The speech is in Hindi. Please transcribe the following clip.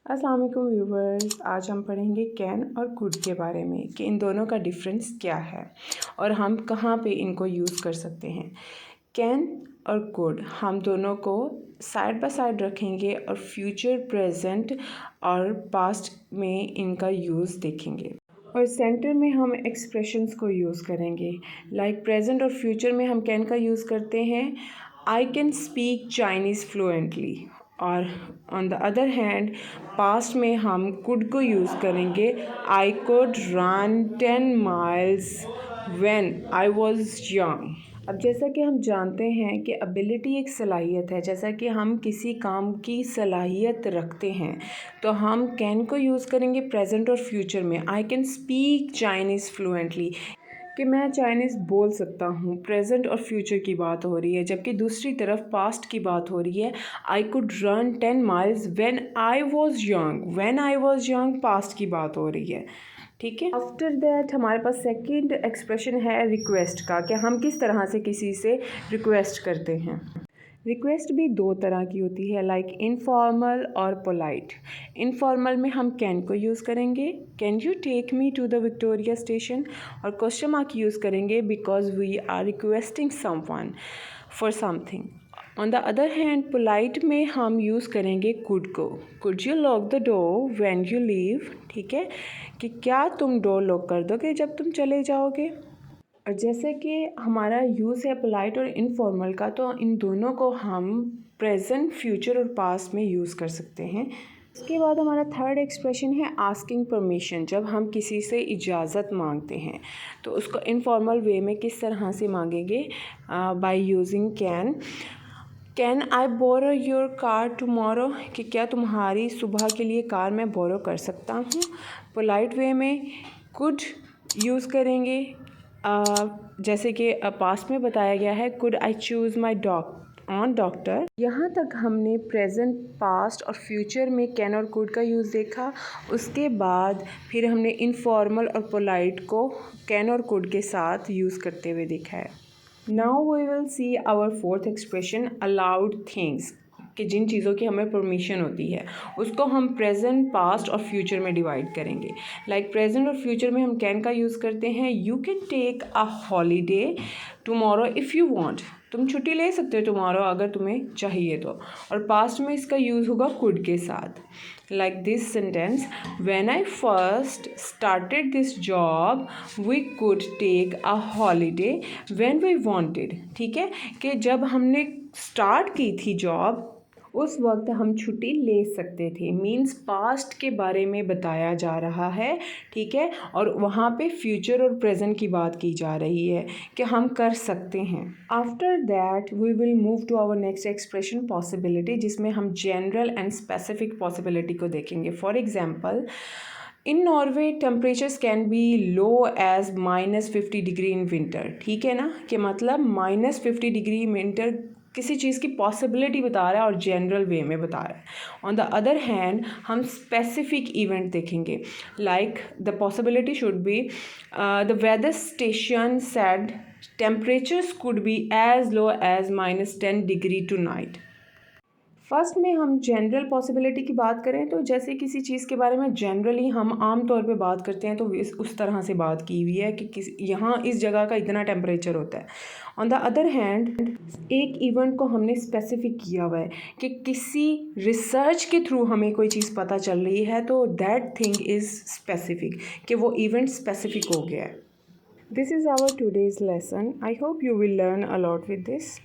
अस्सलाम वालेकुम व्यूवर्स, आज हम पढ़ेंगे कैन और कुड के बारे में कि इन दोनों का डिफरेंस क्या है और हम कहाँ पे इनको यूज़ कर सकते हैं। कैन और कुड हम दोनों को साइड बाय साइड रखेंगे और फ्यूचर, प्रेजेंट और पास्ट में इनका यूज़ देखेंगे। और सेंटर में हम एक्सप्रेशंस को यूज़ करेंगे। लाइक प्रेजेंट और फ्यूचर में हम कैन का यूज़ करते हैं, I can speak Chinese fluently. और on the other hand past में हम कुड को यूज़ करेंगे, I could run 10 miles when I was young. अब जैसा कि हम जानते हैं कि एबिलिटी एक सलाहियत है, जैसा कि हम किसी काम की सलाहियत रखते हैं तो हम कैन को यूज़ करेंगे प्रेजेंट और फ्यूचर में। आई कैन स्पीक चाइनीज़ फ्लुएंटली कि मैं चाइनीज़ बोल सकता हूँ, प्रेजेंट और फ्यूचर की बात हो रही है। जबकि दूसरी तरफ पास्ट की बात हो रही है, आई could run 10 miles when I was young. When I was young past की बात हो रही है, ठीक है। आफ्टर दैट हमारे पास सेकंड एक्सप्रेशन है रिक्वेस्ट का, कि हम किस तरह से किसी से रिक्वेस्ट करते हैं। रिक्वेस्ट भी दो तरह की होती है, लाइक इनफॉर्मल और पोलाइट। इनफॉर्मल में हम कैन को यूज़ करेंगे, can you take me to the Victoria station, और क्वेश्चन मार्क यूज़ करेंगे because we are requesting someone for something. On the other hand polite में हम यूज़ करेंगे कुड को, could you lock the door when you leave, ठीक है, कि क्या तुम डोर लॉक कर दोगे जब तुम चले जाओगे। और जैसे कि हमारा यूज़ है पोलाइट और इनफॉर्मल का, तो इन दोनों को हम प्रेजेंट, फ्यूचर और पास्ट में यूज़ कर सकते हैं। उसके बाद हमारा थर्ड एक्सप्रेशन है आस्किंग परमिशन। जब हम किसी से इजाज़त मांगते हैं तो उसको इनफॉर्मल वे में किस तरह से मांगेंगे, by using can. Can I borrow your car tomorrow, कि क्या तुम्हारी सुबह के लिए कार मैं बोरो कर सकता हूँ। पोलाइट वे में कुड यूज़ करेंगे, जैसे कि पास्ट में बताया गया है, could I choose my doctor. यहाँ तक हमने प्रेजेंट, पास्ट और फ्यूचर में कैन और कुड का यूज़ देखा। उसके बाद फिर हमने इनफॉर्मल और पोलाइट को कैन और कुड के साथ यूज़ करते हुए देखा है। Now we will see our fourth expression allowed things, कि जिन चीज़ों की हमें परमिशन होती है उसको हम प्रेजेंट, पास्ट और फ्यूचर में डिवाइड करेंगे। लाइक प्रेजेंट और फ्यूचर में हम कैन का यूज़ करते हैं, you can take a holiday tomorrow if you want, तुम छुट्टी ले सकते हो टुमारो अगर तुम्हें चाहिए तो। और पास्ट में इसका यूज़ होगा कुड के साथ। Like this sentence, when I first started this job we could take a holiday when we wanted, ठीक है, कि जब हमने स्टार्ट की थी जॉब उस वक्त हम छुट्टी ले सकते थे। मीन्स पास्ट के बारे में बताया जा रहा है, ठीक है, और वहाँ पे फ्यूचर और प्रेजेंट की बात की जा रही है कि हम कर सकते हैं। After that we will move to our next expression possibility, जिसमें हम जनरल एंड स्पेसिफिक पॉसिबिलिटी को देखेंगे। For example, in Norway temperatures can be low as -50 degree in winter, ठीक है ना, कि मतलब -50 डिग्री विंटर किसी चीज़ की पॉसिबिलिटी बता रहा है और जनरल वे में बता रहा है। ऑन द अदर हैंड हम स्पेसिफिक इवेंट देखेंगे, like the possibility should be the weather station said temperatures could be as low as -10 degree tonight. First में हम जनरल पॉसिबिलिटी की बात करें तो जैसे किसी चीज़ के बारे में जनरली हम आम तौर पे बात करते हैं तो उस तरह से बात की हुई है कि यहाँ इस जगह का इतना टेम्परेचर होता है। ऑन द अदर हैंड एक इवेंट को हमने स्पेसिफिक किया हुआ है कि किसी रिसर्च के थ्रू हमें कोई चीज़ पता चल रही है तो दैट थिंग इज़ स्पेसिफिक, कि वो इवेंट स्पेसिफिक हो गया है। This is our today's lesson. I hope you will learn a lot with this.